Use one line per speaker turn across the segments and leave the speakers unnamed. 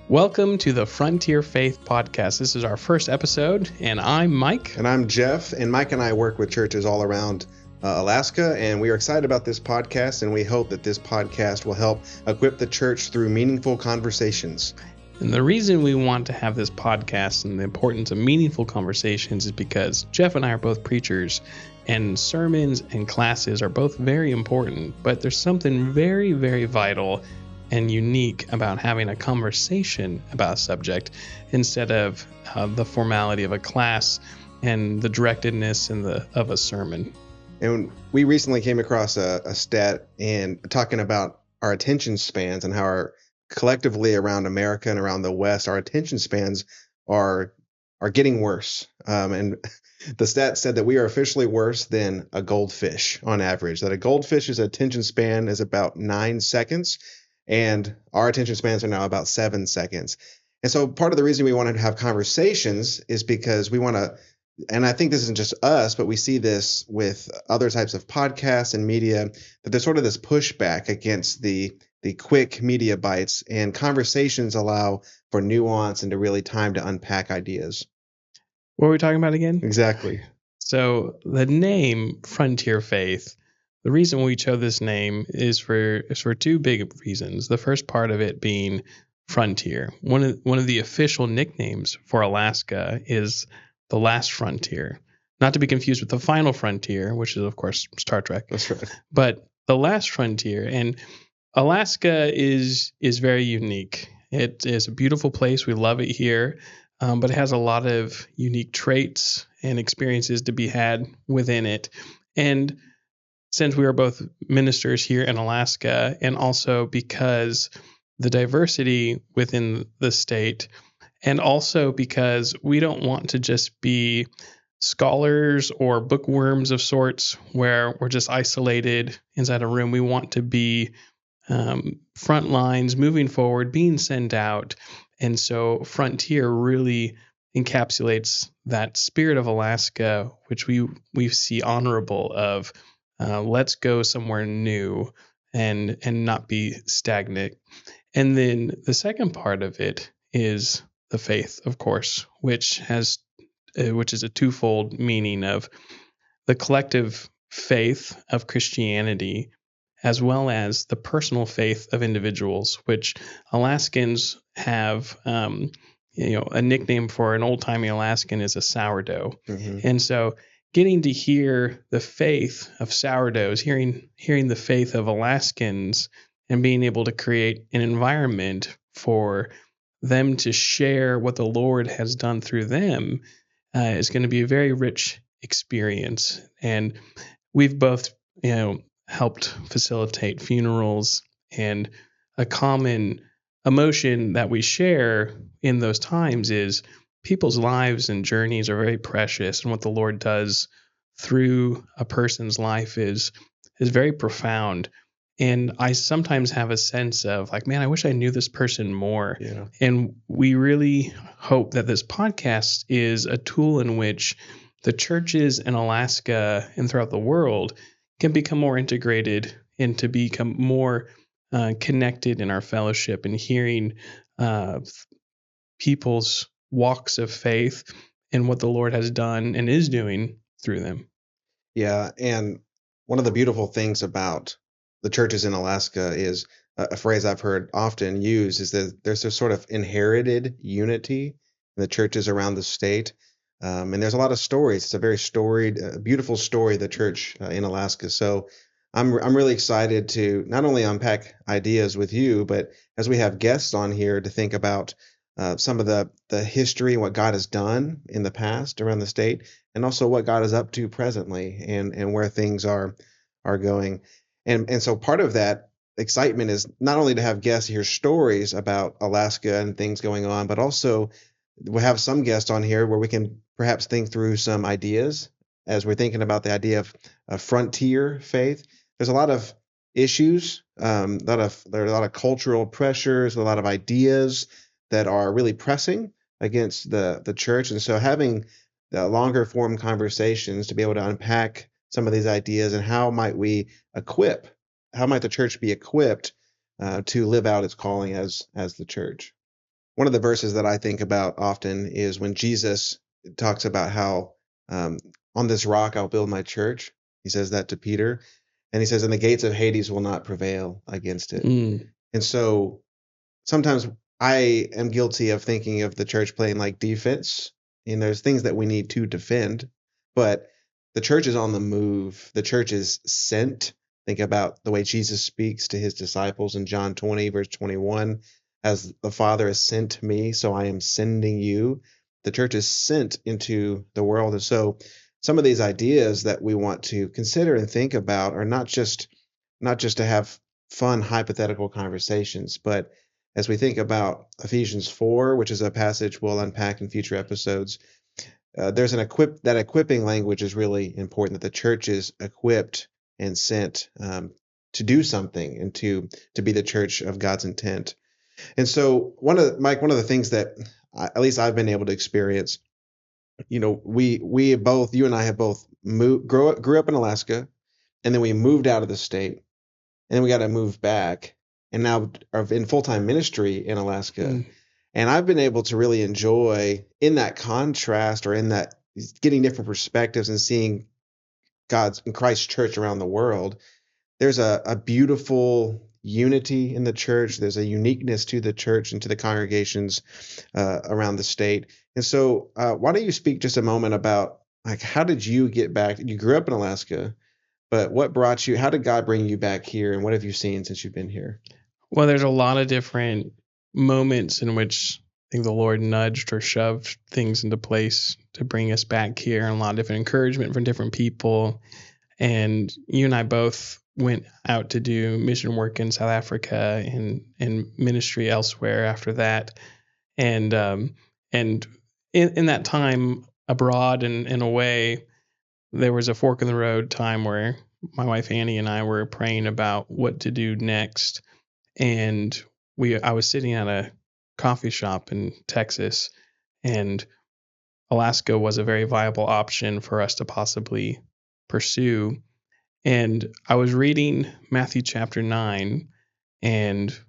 Welcome to the Frontier Faith Podcast. This is our first episode, and I'm Mike.
And I'm Jeff, and Mike and I work with churches all around Alaska, and we are excited about this podcast, and we hope that this podcast will help equip the church through meaningful conversations.
And the reason we want to have this podcast and the importance of meaningful conversations is because Jeff and I are both preachers, and sermons and classes are both very important, but there's something very, very vital and unique about having a conversation about a subject instead of the formality of a class and the directedness of a sermon.
And we recently came across a stat and talking about our attention spans and how our collectively around America and around the West, our attention spans are getting worse. And the stat said that we are officially worse than a goldfish on average, that a goldfish's attention span is about 9 seconds. And our attention spans are now about 7 seconds. And so part of the reason we wanted to have conversations is because we want to, and I think this isn't just us, but we see this with other types of podcasts and media, that there's sort of this pushback against the quick media bites, and conversations allow for nuance and to really time to unpack ideas.
What were we talking about again?
Exactly.
So the name Frontier Faith, the reason we chose this name is for two big reasons. The first part of it being frontier. One of the official nicknames for Alaska is the Last Frontier, not to be confused with the Final Frontier, which is of course Star Trek.
That's right.
But the Last Frontier, and Alaska is very unique. It is a beautiful place. We love it here, but it has a lot of unique traits and experiences to be had within it. And since we are both ministers here in Alaska, and also because the diversity within the state, and also because we don't want to just be scholars or bookworms of sorts where we're just isolated inside a room. We want to be front lines, moving forward, being sent out. And so Frontier really encapsulates that spirit of Alaska, which we see honorable of let's go somewhere new and not be stagnant. And then the second part of it is the faith, of course, which is a twofold meaning of the collective faith of Christianity, as well as the personal faith of individuals, which Alaskans have, a nickname for an old-timey Alaskan is a sourdough.
Mm-hmm.
And so getting to hear the faith of sourdoughs, hearing the faith of Alaskans, and being able to create an environment for them to share what the Lord has done through them is going to be a very rich experience. And we've both, helped facilitate funerals, and a common emotion that we share in those times is people's lives and journeys are very precious, and what the Lord does through a person's life is very profound. And I sometimes have a sense of like, man, I wish I knew this person more.
Yeah.
And we really hope that this podcast is a tool in which the churches in Alaska and throughout the world can become more integrated and to become more connected in our fellowship and hearing people's walks of faith and what the Lord has done and is doing through them.
Yeah, and one of the beautiful things about the churches in Alaska is a phrase I've heard often used is that there's a sort of inherited unity in the churches around the state. And there's a lot of stories. It's a very storied, beautiful story of the church in Alaska. So I'm really excited to not only unpack ideas with you, but as we have guests on here to think about some of the history and what God has done in the past around the state, and also what God is up to presently and where things are going. And so part of that excitement is not only to have guests hear stories about Alaska and things going on, but also we'll have some guests on here where we can perhaps think through some ideas as we're thinking about the idea of frontier faith. There's a lot of issues, there are a lot of cultural pressures, a lot of ideas that are really pressing against the church. And so having the longer form conversations to be able to unpack some of these ideas and how might the church be equipped to live out its calling as the church. one of the verses that I think about often is when Jesus talks about how um, on this rock I'll build my church. He says that to Peter, and he says, "And the gates of Hades will not prevail against it."
Mm,
And so sometimes I am guilty of thinking of the church playing like defense. And there's things that we need to defend, but the church is on the move. The church is sent. Think about the way Jesus speaks to his disciples in John 20, verse 21. As the Father has sent me, so I am sending you. The church is sent into the world. And so some of these ideas that we want to consider and think about are not just to have fun hypothetical conversations, but as we think about Ephesians 4, which is a passage we'll unpack in future episodes, there's that equipping language is really important, that the church is equipped and sent to do something and to be the church of God's intent. And so Mike, one of the things that at least I've been able to experience, we both, you and I have both grew up in Alaska, and then we moved out of the state, and then we got to move back, and now are in full-time ministry in Alaska.
mm,
And I've been able to really enjoy in that contrast, or in that getting different perspectives and seeing God's and Christ's church around the world. There's a beautiful unity in the church. There's a uniqueness to the church and to the congregations around the state. And so why don't you speak just a moment about, like, how did you get back? You grew up in Alaska, but how did God bring you back here, and what have you seen since you've been here?
Well, there's a lot of different moments in which I think the Lord nudged or shoved things into place to bring us back here, and a lot of different encouragement from different people. And you and I both went out to do mission work in South Africa and ministry elsewhere after that. And in that time abroad and away, there was a fork in the road time where my wife Annie and I were praying about what to do next. And I was sitting at a coffee shop in Texas, and Alaska was a very viable option for us to possibly pursue. And I was reading Matthew chapter 9, and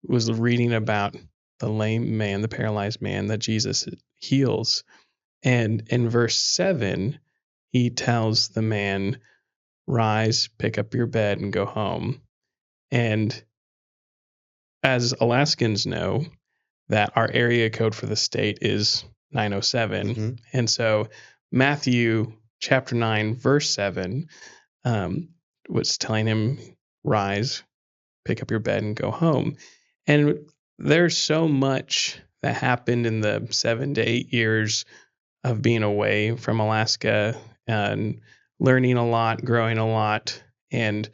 was reading about the lame man, the paralyzed man that Jesus heals. And in verse 7, he tells the man, "Rise, pick up your bed, and go home." And as Alaskans know, that our area code for the state is 907.
Mm-hmm.
And so Matthew chapter 9, verse 7 was telling him, "Rise, pick up your bed, and go home." And there's so much that happened in the 7 to 8 years of being away from Alaska, and learning a lot, growing a lot, and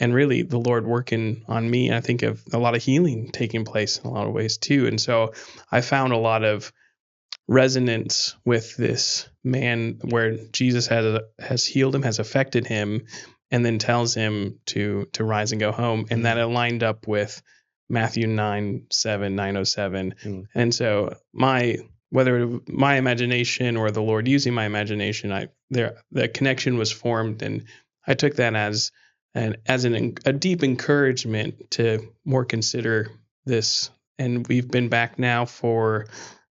really the Lord working on me. I think of a lot of healing taking place in a lot of ways too. And so I found a lot of resonance with this man, where Jesus has healed him, has affected him, and then tells him to rise and go home. And that it lined up with Matthew 9:7, 9:07.
Mm.
And so whether my imagination or the Lord using my imagination, the connection was formed, and I took that as a deep encouragement to more consider this. And we've been back now for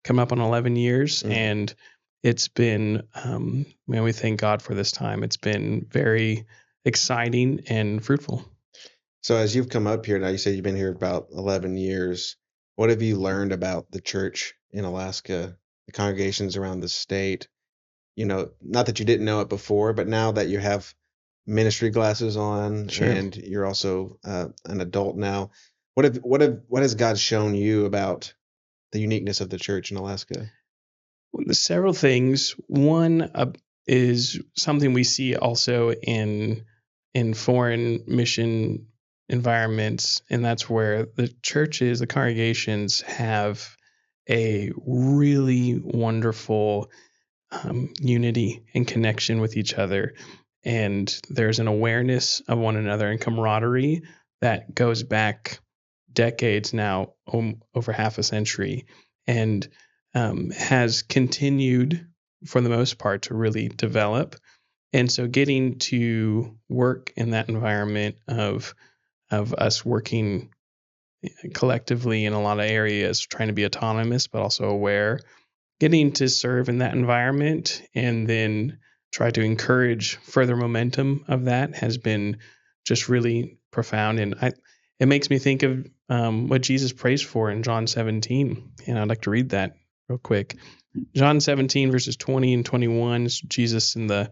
come up on 11 years, and it's been, we thank God for this time. It's been very exciting and fruitful.
So as you've come up here now, you said you've been here about 11 years. What have you learned about the church in Alaska, the congregations around the state? Not that you didn't know it before, but now that you have ministry glasses on,
Sure.
and you're also an adult now, what has God shown you about the uniqueness of the church in Alaska?
Well, there's several things. One is something we see also in foreign mission environments, and that's where the churches, the congregations, have a really wonderful unity and connection with each other. And there's an awareness of one another and camaraderie that goes back decades now, over half a century, and has continued for the most part to really develop. And so getting to work in that environment of us working collectively in a lot of areas, trying to be autonomous, but also aware, getting to serve in that environment and then try to encourage further momentum of that has been just really profound. And it makes me think of what Jesus prays for in John 17. And I'd like to read that real quick. John 17, verses 20 and 21, is Jesus in the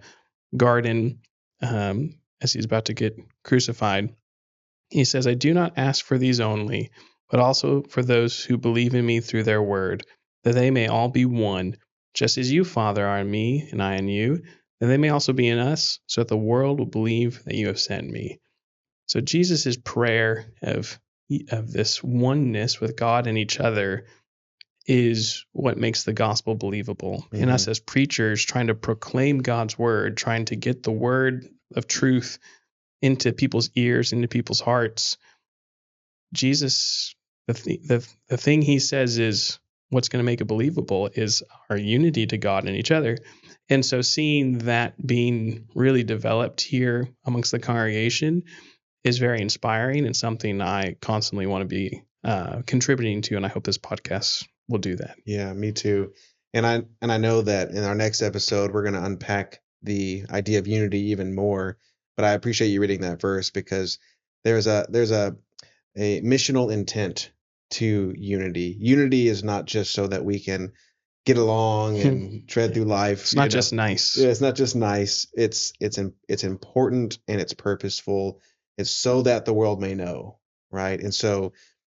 garden as he's about to get crucified. He says, I do not ask for these only, but also for those who believe in me through their word, that they may all be one, just as you, Father, are in me and I in you, that they may also be in us, so that the world will believe that you have sent me. So Jesus' prayer of this oneness with God and each other is what makes the gospel believable. And us as preachers trying to proclaim God's word, trying to get the word of truth into people's ears, into people's hearts. Jesus, the thing he says is what's going to make it believable is our unity to God and each other. And so seeing that being really developed here amongst the congregation is very inspiring and something I constantly want to be contributing to. And I hope this podcast will do that.
Yeah, me too. And I know that in our next episode, we're going to unpack the idea of unity even more. But I appreciate you reading that verse because there's a missional intent to unity. Unity is not just so that we can get along and tread through life.
It's not just nice.
Yeah, it's not just nice. It's important and it's purposeful. It's so that the world may know, right? And so,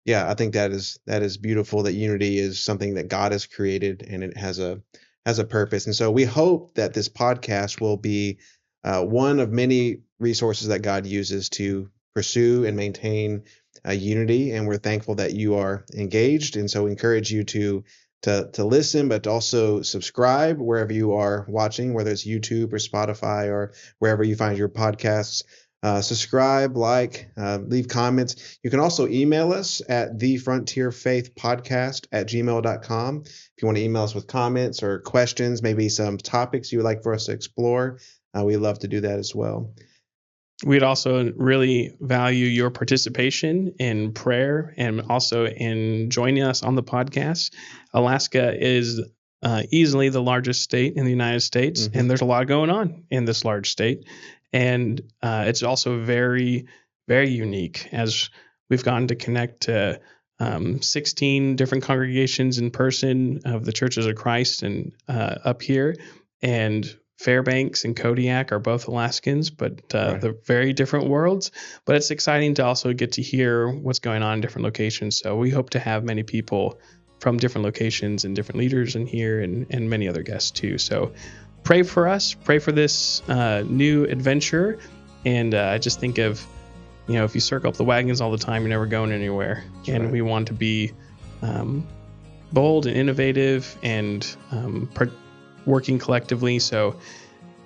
yeah, I think that is beautiful. That unity is something that God has created and it has a purpose. And so we hope that this podcast will be one of many resources that God uses to pursue and maintain unity. And we're thankful that you are engaged. And so we encourage you to listen, but to also subscribe wherever you are watching, whether it's YouTube or Spotify or wherever you find your podcasts. Subscribe, leave comments. You can also email us at thefrontierfaithpodcast@gmail.com. If you want to email us with comments or questions, maybe some topics you would like for us to explore, we'd love to do that as well.
We'd also really value your participation in prayer and also in joining us on the podcast. Alaska is easily the largest state in the United States, and there's a lot going on in this large state. And it's also very, very unique as we've gotten to connect to 16 different congregations in person of the Churches of Christ and up here. And Fairbanks and Kodiak are both Alaskans, but
Right.
They're very different worlds. But it's exciting to also get to hear what's going on in different locations. So we hope to have many people from different locations and different leaders in here and many other guests too. So pray for us, pray for this new adventure. And I just think of, if you circle up the wagons all the time, you're never going anywhere.
That's
and
right.
we want to be bold and innovative and working collectively. So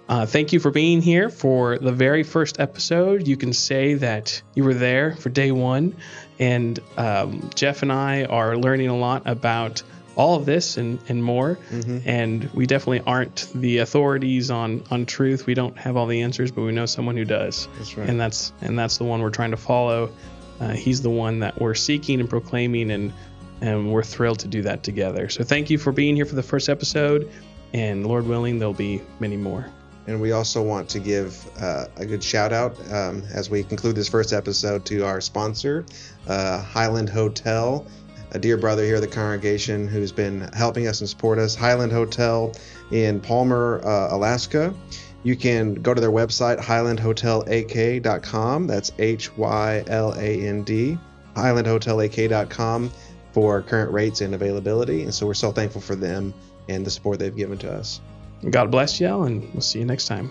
thank you for being here for the very first episode. You can say that you were there for day one. And Jeff and I are learning a lot about all of this and more. And we definitely aren't the authorities on truth. We don't have all the answers, but we know someone who does.
That's right.
And that's the one we're trying to follow. He's the one that we're seeking and proclaiming, and we're thrilled to do that together. So thank you for being here for the first episode, and Lord willing, there'll be many more.
And we also want to give a good shout out as we conclude this first episode to our sponsor, Highland Hotel, a dear brother here at the congregation who's been helping us and support us. Highland Hotel in Palmer, Alaska. You can go to their website, highlandhotelak.com. That's HYLAND, highlandhotelak.com for current rates and availability. And so we're so thankful for them and the support they've given to us.
God bless y'all, and we'll see you next time.